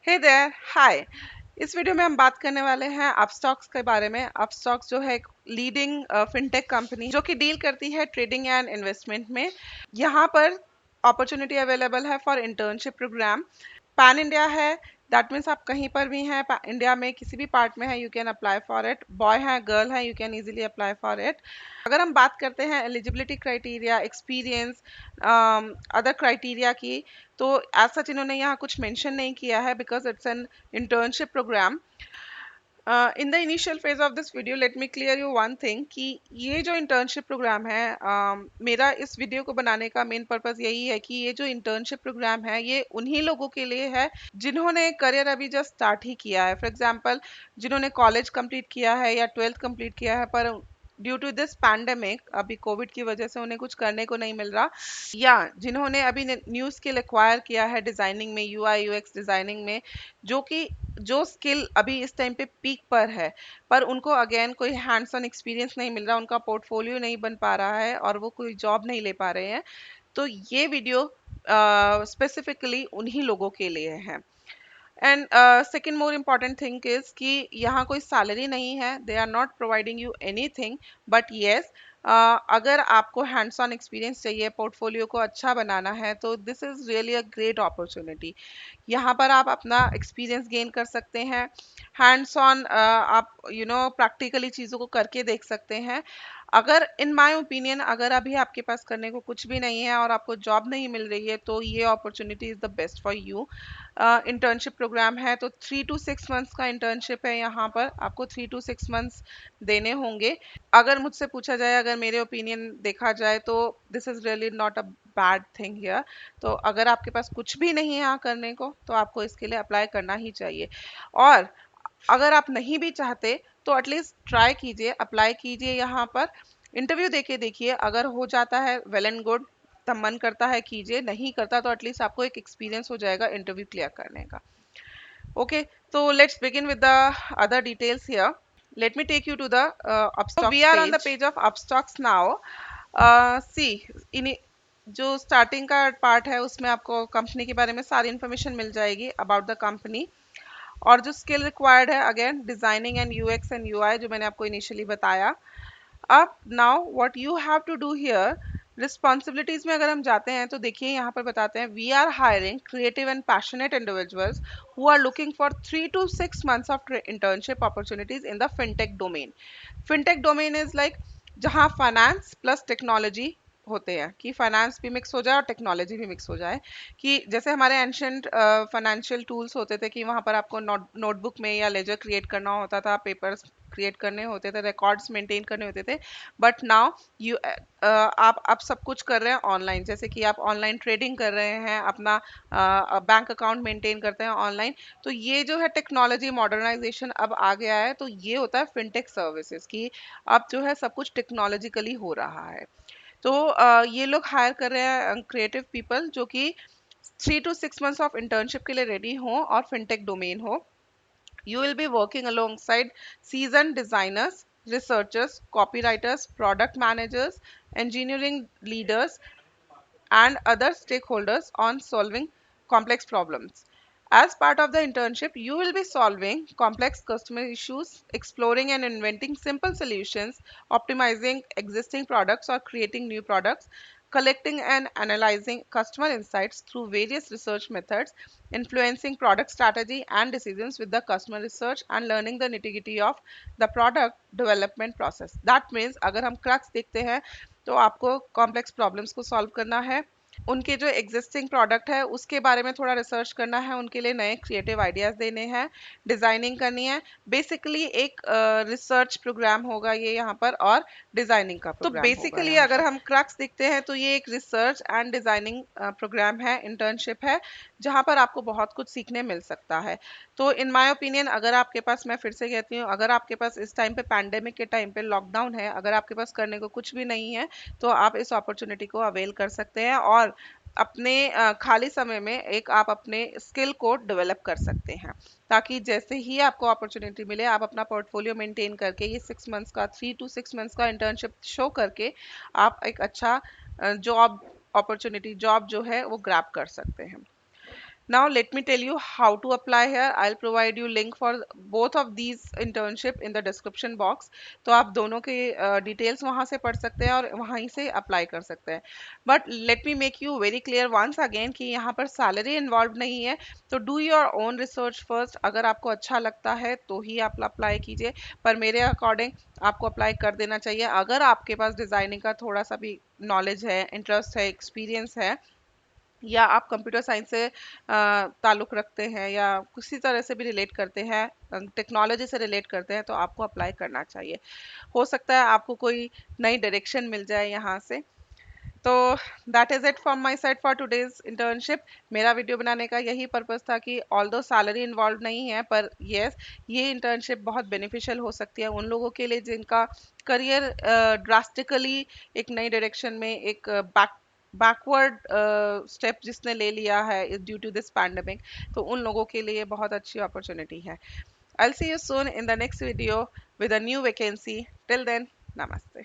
हे there हाय। इस video में हम बात करने वाले हैं अपस्टॉक्स के बारे में। अपस्टॉक्स जो है एक लीडिंग फिनटेक कंपनी जो कि डील करती है ट्रेडिंग एंड इन्वेस्टमेंट में। यहाँ पर अपॉर्चुनिटी अवेलेबल है for internship program. Pan India है, दैट मीन्स आप कहीं पर भी हैं इंडिया में किसी भी पार्ट में है, you can apply for it. Boy है गर्ल है, you can easily apply for it. अगर हम बात करते हैं eligibility criteria, experience, other criteria की, तो एज सच इन्होंने यहाँ कुछ मेंशन नहीं किया है because it's an internship program. In the initial phase of this video, let me clear you one thing कि ये जो internship program है, मेरा इस वीडियो को बनाने का मेन पर्पस यही है कि ये जो internship program है ये उन्हीं लोगों के लिए है जिन्होंने करियर अभी जस्ट स्टार्ट ही किया है। फॉर एग्जांपल, जिन्होंने कॉलेज कंप्लीट किया है या 12th कंप्लीट किया है, पर ड्यू टू दिस पैंडेमिक अभी कोविड की वजह से उन्हें कुछ करने को नहीं मिल रहा, या जिन्होंने अभी न्यू स्किल एक्वायर किया है डिजाइनिंग में, यूआई यूएक्स डिजाइनिंग में, जो कि जो स्किल अभी इस टाइम पे पीक पर है, पर उनको अगेन कोई हैंड्स ऑन एक्सपीरियंस नहीं मिल रहा, उनका पोर्टफोलियो नहीं बन पा रहा है और वो कोई जॉब नहीं ले पा रहे हैं। तो ये वीडियो स्पेसिफिकली उन्हीं लोगों के लिए है। And second more important thing is कि यहाँ कोई सैलरी नहीं है, they are not providing you anything, but yes अगर आपको हैंड्स ऑन एक्सपीरियंस चाहिए, पोर्टफोलियो को अच्छा बनाना है, तो this is really a great opportunity. यहाँ पर आप अपना एक्सपीरियंस गेन कर सकते हैं, हैंड्स ऑन आप प्रैक्टिकली चीज़ों को करके देख सकते हैं। अगर इन माय ओपिनियन अगर अभी आपके पास करने को कुछ भी नहीं है और आपको जॉब नहीं मिल रही है, तो ये opportunity is the best for you. Internship program है तो 3 to 6 मंथ्स का इंटर्नशिप है, यहाँ पर आपको 3 to 6 मंथ्स देने होंगे। अगर मुझसे पूछा जाए, अगर मेरे ओपिनियन देखा जाए, तो this is really not a bad thing here. तो अगर आपके पास कुछ भी नहीं है यहाँ करने को, तो आपको इसके लिए अप्लाई करना ही चाहिए। और अगर आप नहीं भी चाहते तो एटलीस्ट ट्राई कीजिए, अप्लाई कीजिए, यहाँ पर इंटरव्यू देके देखिए। अगर हो जाता है वेल एंड गुड, तब मन करता है कीजिए, नहीं करता तो एटलीस्ट आपको एक एक्सपीरियंस हो जाएगा इंटरव्यू क्लियर करने का। Okay, so let's begin with the other details here. Let me take you to the Upstocks we are on the page of Upstocks now. See, in जो स्टार्टिंग का part है उसमें आपको company के बारे में सारी इन्फॉर्मेशन मिल जाएगी अबाउट द कंपनी। और जो स्किल रिक्वायर्ड है, again designing and UX and UI, जो मैंने आपको इनिशियली बताया। अब now what you have to do here, responsibilities में अगर हम जाते हैं तो देखिए यहाँ पर बताते हैं, we are hiring creative and passionate individuals who are looking for 3 to 6 months of internship opportunities in the fintech domain. Fintech domain is like जहाँ फाइनेंस प्लस टेक्नोलॉजी होते हैं, कि फाइनेंस भी मिक्स हो जाए और टेक्नोलॉजी भी मिक्स हो जाए। कि जैसे हमारे एंशंट फाइनेंशियल टूल्स होते थे कि वहाँ पर आपको नोटबुक में या लेजर क्रिएट करना होता था, पेपर्स क्रिएट करने होते थे, रिकॉर्ड्स मेंटेन करने होते थे। बट नाउ यू आप सब कुछ कर रहे हैं ऑनलाइन। जैसे कि आप ऑनलाइन ट्रेडिंग कर रहे हैं, अपना बैंक अकाउंट मेंटेन करते हैं ऑनलाइन। तो ये जो है टेक्नोलॉजी मॉडर्नाइजेशन अब आ गया है, तो ये होता है फिनटेक सर्विसेज की। अब जो है सब कुछ टेक्नोलॉजिकली हो रहा है। तो ये लोग हायर कर रहे हैं क्रिएटिव पीपल जो कि 3 to 6 मंथ्स ऑफ इंटर्नशिप के लिए रेडी हो और फिनटेक डोमेन हो। You will be working alongside seasoned designers, researchers, copywriters, product managers, engineering leaders, and other stakeholders on solving complex problems. As part of the internship, you will be solving complex customer issues, exploring and inventing simple solutions, optimizing existing products or creating new products, collecting and analyzing customer insights through various research methods, influencing product strategy and decisions with the customer research, and learning the nitty-gritty of the product development process. That means अगर हम crux देखते हैं तो आपको complex problems को solve करना है, उनके जो एग्जिस्टिंग प्रोडक्ट है उसके बारे में थोड़ा रिसर्च करना है, उनके लिए नए क्रिएटिव आइडियाज देने हैं, डिजाइनिंग करनी है। बेसिकली एक रिसर्च प्रोग्राम होगा ये यहाँ पर, और डिजाइनिंग का तो प्रोग्राम होगा। बेसिकली अगर हम क्रक्स देखते हैं तो ये एक रिसर्च एंड डिजाइनिंग प्रोग्राम है, इंटर्नशिप है, जहाँ पर आपको बहुत कुछ सीखने मिल सकता है। तो इन माय ओपिनियन, अगर आपके पास, मैं फिर से कहती हूँ, अगर आपके पास इस टाइम पे पैंडेमिक के टाइम पे लॉकडाउन है, अगर आपके पास करने को कुछ भी नहीं है, तो आप इस अपॉर्चुनिटी को अवेल कर सकते हैं और अपने खाली समय में एक आप अपने स्किल को डेवलप कर सकते हैं, ताकि जैसे ही आपको अपॉर्चुनिटी मिले आप अपना पोर्टफोलियो मेंटेन करके ये 6 मंथ्स का 3 to 6 मंथ्स का इंटर्नशिप शो करके आप एक अच्छा जॉब अपॉर्चुनिटी, जॉब जो है वो ग्रैब कर सकते हैं। Now let me tell you how to apply here. I'll provide you link for both of these internship in the description box. तो आप दोनों के डिटेल्स वहाँ से पढ़ सकते हैं और वहीं से अप्लाई कर सकते हैं. But let me make you very clear once again कि यहाँ पर सैलरी इन्वॉल्व नहीं है. तो do your own research first. अगर आपको अच्छा लगता है तो ही आप अप्लाई कीजिए, पर मेरे अकॉर्डिंग आपको अप्लाई कर देना चाहिए अगर आपके पास डिज़ाइनिंग का थोड़ा सा भी नॉलेज है, इंटरेस्ट है, एक्सपीरियंस है, या आप कंप्यूटर साइंस से ताल्लुक़ रखते हैं या किसी तरह से भी रिलेट करते हैं, टेक्नोलॉजी से रिलेट करते हैं, तो आपको अप्लाई करना चाहिए. हो सकता है आपको कोई नई डायरेक्शन मिल जाए यहाँ से. तो that is it from my side for today's internship. मेरा वीडियो बनाने का यही पर्पस था कि ऑल्दो सैलरी इन्वॉल्व नहीं है, पर यस, ये इंटर्नशिप बहुत बेनिफिशियल हो सकती है उन लोगों के लिए जिनका करियर ड्रास्टिकली एक नई डायरेक्शन में, एक बैकवर्ड स्टेप जिसने ले लिया है ड्यू टू दिस पैंडमिक, तो उन लोगों के लिए बहुत अच्छी अपॉर्चुनिटी है. I'll see you soon in the next video with a new vacancy. Till then, namaste.